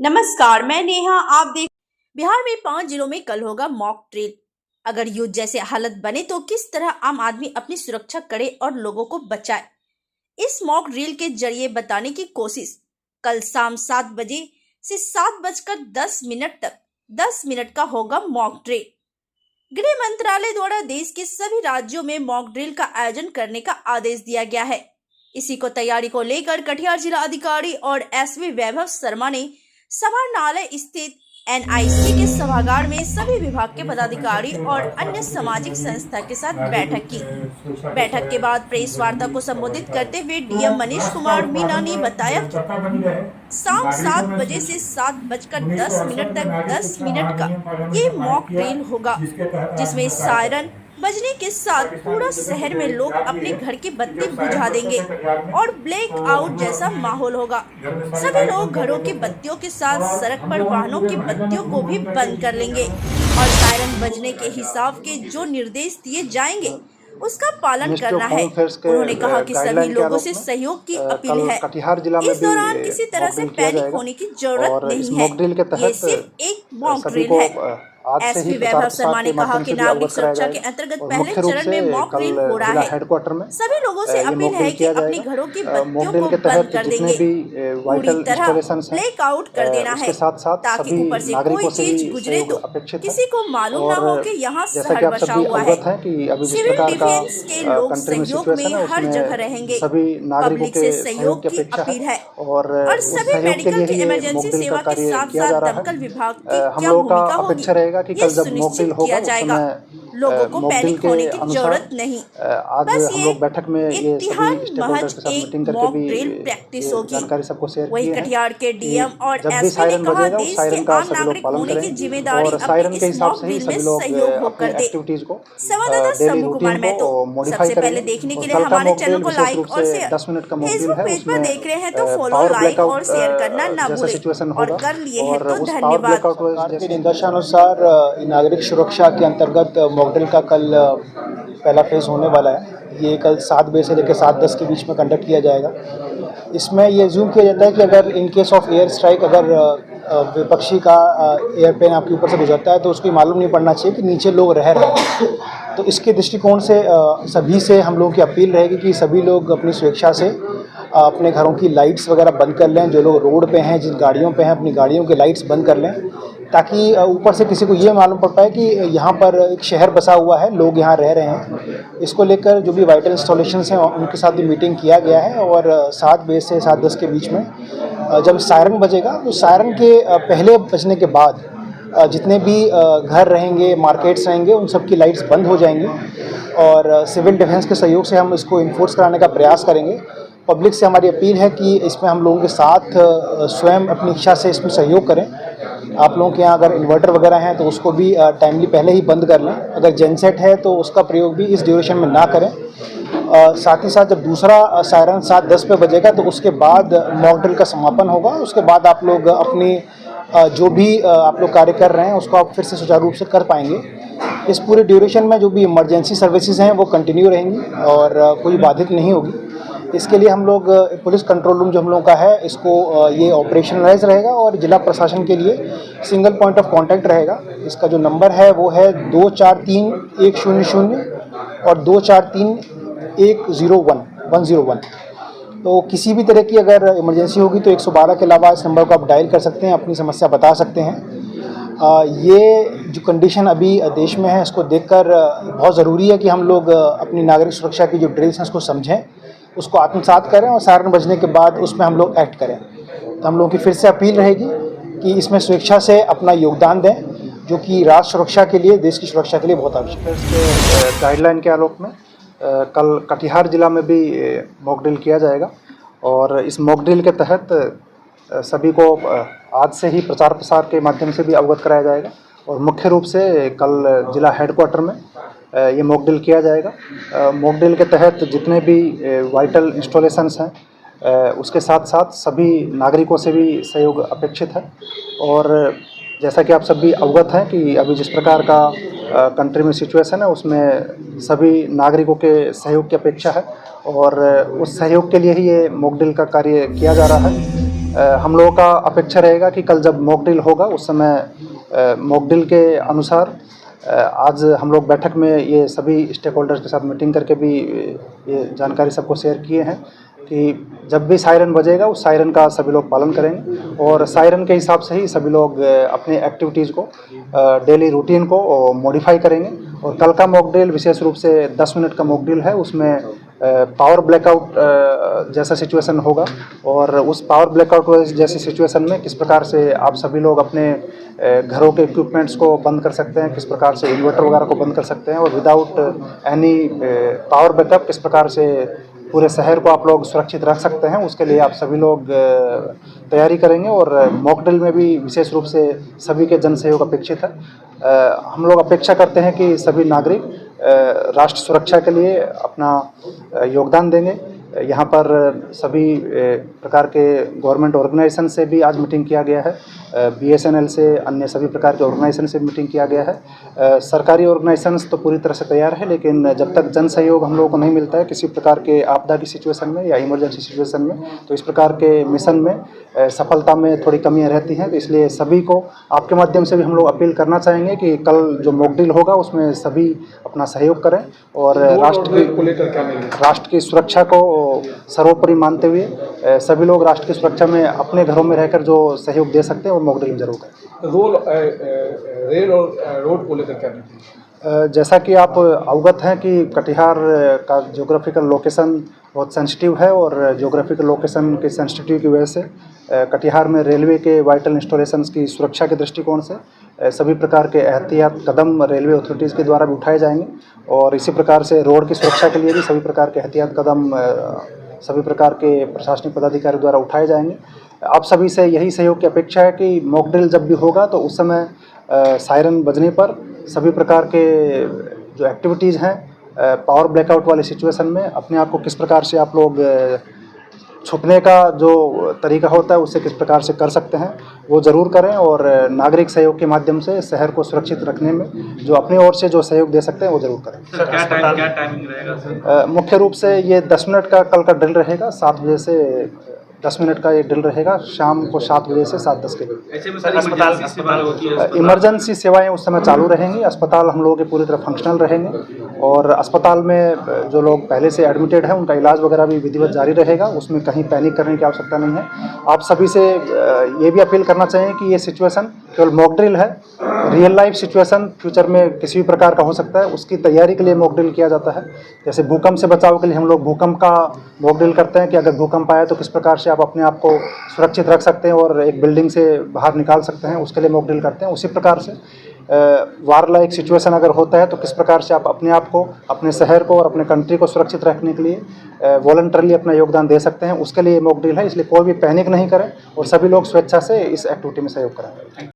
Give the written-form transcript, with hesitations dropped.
नमस्कार, मैं नेहा। आप देख बिहार में 5 जिलों में कल होगा मॉक ड्रिल। अगर युद्ध जैसे हालत बने तो किस तरह आम आदमी अपनी सुरक्षा करे और लोगों को बचाए, इस मॉक ड्रिल के जरिए बताने की कोशिश। कल शाम 7 बजे से 7:10 तक 10 मिनट का होगा मॉक ड्रिल। गृह मंत्रालय द्वारा देश के सभी राज्यों में मॉक ड्रिल का आयोजन करने का आदेश दिया गया है। इसी को तैयारी को लेकर कटिहार जिला अधिकारी और एसपी वैभव शर्मा ने समाहरणालय स्थित एनआईसी के सभागार में सभी विभाग के पदाधिकारी और अन्य सामाजिक संस्था के साथ बैठक की। बैठक के बाद प्रेस वार्ता को संबोधित करते हुए डीएम मनीष कुमार मीणा ने बताया कि शाम 7 बजे से 7:10 तक 10 मिनट का ये मॉक ड्रिल होगा, जिसमें सायरन बजने के साथ पूरा शहर में लोग अपने घर की बत्ती बुझा देंगे और ब्लैक आउट जैसा माहौल होगा। सभी लोग घरों की बत्तियों के साथ सड़क पर वाहनों की बत्तियों को भी बंद कर लेंगे और सायरन बजने के हिसाब के जो निर्देश दिए जाएंगे उसका पालन करना है। उन्होंने कहा कि सभी लोगों से सहयोग की अपील है। इस दौरान किसी तरह से पैनिक होने की जरूरत नहीं है। ये सिर्फ एक मॉक ड्रिल है। एसपी वैभव शर्मा ने कहा कि नागरिक सुरक्षा के अंतर्गत पहले चरण में मॉक ड्रिल हो रहा है। सभी लोगों से अपील है कि अपनी घरों की बत्तियों को बंद कर देंगे, पूरी तरह ब्लैक आउट कर देना है, ताकि ऊपर से कोई चीज गुजरे तो किसी को मालूम ना हो कि यहाँ शहर बसा हुआ है। सिविल डिफेंस के लोग सहयोग में हर जगह रहेंगे। पब्लिक से सहयोग की अपील है और सभी मेडिकल की इमरजेंसी सेवा के साथ साथ दमकल विभाग की क्या भूमिका होगी कि कल जब मॉक ड्रिल होगा उस समय लोगों को पैनिक होने की जरूरत नहीं। आज हम लोग बैठक में ये सभी स्टेकहोल्डर्स के साथ मीटिंग करके भी प्रैक्टिस होगी। जानकारी सबको शेयर की है। वही कटिहार के डीएम और जब भी सायरन बजेगा उस सायरन का सभी लोग पालन करें और सायरन के हिसाब से ही सभी लोग अपनी एक्टिविटीज को डेली रूटीन को मॉडिफाई करें। पहले देखने के लिए हमारे चैनल को लाइक और शेयर, 10 मिनट का मॉक ड्रिल है, पेज पर देख रहे हैं तो फॉलो, लाइक और शेयर करना ना भूलें और कर लिए हैं तो धन्यवाद। निर्देशानुसार नागरिक सुरक्षा के अंतर्गत मॉक ड्रिल का कल पहला फेज होने वाला है। ये कल 7 बजे से लेकर 7:10 के बीच में कंडक्ट किया जाएगा। इसमें ये एज्यूम किया जाता है कि अगर in case of air strike अगर विपक्षी का एयरप्लेन आपके ऊपर से गुजरता है तो उसको मालूम नहीं पड़ना चाहिए कि नीचे लोग रह रहे हैं। तो इसके दृष्टिकोण से सभी से हम लोगों की अपील रहेगी कि सभी लोग अपनी स्वेच्छा से अपने घरों की लाइट्स वगैरह बंद कर लें। जो लोग रोड पे हैं, जिन गाड़ियों पे हैं, अपनी गाड़ियों के लाइट्स बंद कर लें, ताकि ऊपर से किसी को ये मालूम पड़ पाए कि यहाँ पर एक शहर बसा हुआ है, लोग यहाँ रह रहे हैं। इसको लेकर जो भी वाइटल इंस्टॉलेशंस हैं उनके साथ भी मीटिंग किया गया है और 7 बजे से 7:10 के बीच में जब सायरन बजेगा तो सायरन के पहले बजने के बाद जितने भी घर रहेंगे, मार्केट्स रहेंगे, उन सब की लाइट्स बंद हो जाएंगी और सिविल डिफेंस के सहयोग से हम इसको इन्फोर्स कराने का प्रयास करेंगे। पब्लिक से हमारी अपील है कि इसमें हम लोगों के साथ स्वयं अपनी इच्छा से इसमें सहयोग करें। आप लोगों के यहाँ अगर इन्वर्टर वगैरह हैं तो उसको भी टाइमली पहले ही बंद कर लें। अगर जेनसेट है तो उसका प्रयोग भी इस ड्यूरेशन में ना करें। साथ ही साथ जब दूसरा सायरन 7:10 पे बजेगा तो उसके बाद मॉक ड्रिल का समापन होगा। उसके बाद आप लोग अपनी जो भी आप लोग कार्य कर रहे हैं उसको आप फिर से सुचारू रूप से कर पाएंगे। इस पूरे ड्यूरेशन में जो भी इमरजेंसी सर्विसेज हैं वो कंटिन्यू रहेंगी और कोई बाधित नहीं होगी। इसके लिए हम लोग पुलिस कंट्रोल रूम जो हम लोगों का है इसको ये ऑपरेशनलाइज रहेगा और जिला प्रशासन के लिए सिंगल पॉइंट ऑफ कांटेक्ट रहेगा। इसका जो नंबर है वो है 243100 और 243101। तो किसी भी तरह की अगर इमरजेंसी होगी तो 112 के अलावा इस नंबर को आप डायल कर सकते हैं, अपनी समस्या बता सकते हैं। ये जो कंडीशन अभी देश में है इसको देखकर बहुत ज़रूरी है कि हम लोग अपनी नागरिक सुरक्षा की जो ड्रिल्स हैं उसको समझें, उसको आत्मसात करें और सायरन बजने के बाद उसमें हम लोग एक्ट करें। तो हम लोगों की फिर से अपील रहेगी कि इसमें स्वेच्छा से अपना योगदान दें, जो कि राष्ट्र सुरक्षा के लिए, देश की सुरक्षा के लिए बहुत आवश्यक है। इसके गाइडलाइन के आलोक में कल कटिहार जिला में भी मॉक ड्रिल किया जाएगा और इस मॉक ड्रिल के तहत सभी को आज से ही प्रचार प्रसार के माध्यम से भी अवगत कराया जाएगा और मुख्य रूप से कल जिला हेडक्वार्टर में ये मॉक ड्रिल किया जाएगा। मॉक ड्रिल के तहत जितने भी वाइटल इंस्टॉलेशंस हैं उसके साथ साथ सभी नागरिकों से भी सहयोग अपेक्षित है और जैसा कि आप सभी अवगत हैं कि अभी जिस प्रकार का कंट्री में सिचुएशन है उसमें सभी नागरिकों के सहयोग की अपेक्षा है और उस सहयोग के लिए ही ये मॉक ड्रिल का कार्य किया जा रहा है। हम लोगों का अपेक्षा रहेगा कि कल जब मॉक ड्रिल होगा उस समय मॉक ड्रिल के अनुसार आज हम लोग बैठक में ये सभी स्टेक होल्डर्स के साथ मीटिंग करके भी ये जानकारी सबको शेयर किए हैं कि जब भी सायरन बजेगा उस सायरन का सभी लोग पालन करेंगे और सायरन के हिसाब से ही सभी लोग अपने एक्टिविटीज़ को डेली रूटीन को मॉडिफाई करेंगे। और कल का मॉक ड्रिल विशेष रूप से 10 मिनट का मॉक ड्रिल है, उसमें पावर ब्लैकआउट जैसा सिचुएशन होगा और उस पावर ब्लैकआउट जैसी सिचुएशन में किस प्रकार से आप सभी लोग अपने घरों के इक्विपमेंट्स को बंद कर सकते हैं, किस प्रकार से इन्वर्टर वगैरह को बंद कर सकते हैं और विदाउट एनी पावर बैकअप किस प्रकार से पूरे शहर को आप लोग सुरक्षित रख सकते हैं, उसके लिए आप सभी लोग तैयारी करेंगे। और मॉक ड्रिल में भी विशेष रूप से सभी के जन सहयोग अपेक्षित है। हम लोग अपेक्षा करते हैं कि सभी नागरिक राष्ट्र सुरक्षा के लिए अपना योगदान देंगे। यहाँ पर सभी प्रकार के गवर्नमेंट ऑर्गेनाइजेशन से भी आज मीटिंग किया गया है, BSNL से, अन्य सभी प्रकार के ऑर्गेनाइजेशन से मीटिंग किया गया है। सरकारी ऑर्गेनाइजेशंस तो पूरी तरह से तैयार है, लेकिन जब तक जन सहयोग हम लोगों को नहीं मिलता है किसी प्रकार के आपदा की सिचुएशन में या इमरजेंसी सिचुएशन में, तो इस प्रकार के मिशन में सफलता में थोड़ी कमियाँ रहती हैं। तो इसलिए सभी को आपके माध्यम से भी हम लोग अपील करना चाहेंगे कि कल जो मॉक ड्रिल होगा उसमें सभी अपना सहयोग करें और राष्ट्र की सुरक्षा को सर्वोपरि मानते हुए सभी लोग राष्ट्र की सुरक्षा में अपने घरों में रहकर जो सहयोग दे सकते हैं वो मॉक ड्रिल में जरूर करें। रेल और रोड को लेकर क्या जैसा कि आप अवगत हैं कि कटिहार का ज्योग्राफिकल लोकेशन बहुत सेंसिटिव है और ज्योग्राफिकल लोकेशन के सेंसिटिविटी की वजह से कटिहार में रेलवे के वाइटल इंस्टॉलेशंस की सुरक्षा के दृष्टिकोण से सभी प्रकार के एहतियात कदम रेलवे अथॉरिटीज़ के द्वारा भी उठाए जाएंगे और इसी प्रकार से रोड की सुरक्षा के लिए भी सभी प्रकार के एहतियात कदम सभी प्रकार के प्रशासनिक पदाधिकारी द्वारा उठाए जाएंगे। आप सभी से यही सहयोग की अपेक्षा है कि मॉक ड्रिल जब भी होगा तो उस समय सायरन बजने पर सभी प्रकार के जो एक्टिविटीज़ हैं पावर ब्लैकआउट वाले सिचुएशन में अपने आप को किस प्रकार से आप लोग छुपने का जो तरीका होता है उससे किस प्रकार से कर सकते हैं वो ज़रूर करें और नागरिक सहयोग के माध्यम से शहर को सुरक्षित रखने में जो अपनी ओर से जो सहयोग दे सकते हैं वो ज़रूर करें। सर क्या टाइमिंग रहेगा सर? मुख्य रूप से ये 10 मिनट का कल का ड्रिल रहेगा, 7 बजे से 10 मिनट का ये ड्रिल रहेगा, शाम को 7 बजे से 7:10 के बीच। ऐसे में सर अस्पताल होती है, इमरजेंसी सेवाएं उस समय चालू रहेंगी, अस्पताल हम लोगों के पूरी तरह फंक्शनल रहेंगे और अस्पताल में जो लोग पहले से एडमिटेड हैं उनका इलाज वगैरह भी विधिवत जारी रहेगा, उसमें कहीं पैनिक करने की आवश्यकता नहीं है। आप सभी से ये भी अपील करना चाहिए कि ये सिचुएशन केवल मॉक ड्रिल है, रियल लाइफ सिचुएशन फ्यूचर में किसी भी प्रकार का हो सकता है, उसकी तैयारी के लिए मॉक ड्रिल किया जाता है। जैसे भूकंप से बचाव के लिए हम लोग भूकंप का मॉक ड्रिल करते हैं कि अगर भूकंप आए तो किस प्रकार से आप अपने आप को सुरक्षित रख सकते हैं और एक बिल्डिंग से बाहर निकाल सकते हैं, उसके लिए मॉक ड्रिल करते हैं। उसी प्रकार से वार लाइक सिचुएशन अगर होता है तो किस प्रकार से आप अपने आप को, अपने शहर को और अपने कंट्री को सुरक्षित रखने के लिए वॉलंटरली अपना योगदान दे सकते हैं, उसके लिए मॉक ड्रिल है। इसलिए कोई भी पैनिक नहीं करें और सभी लोग स्वेच्छा से इस एक्टिविटी में सहयोग करें।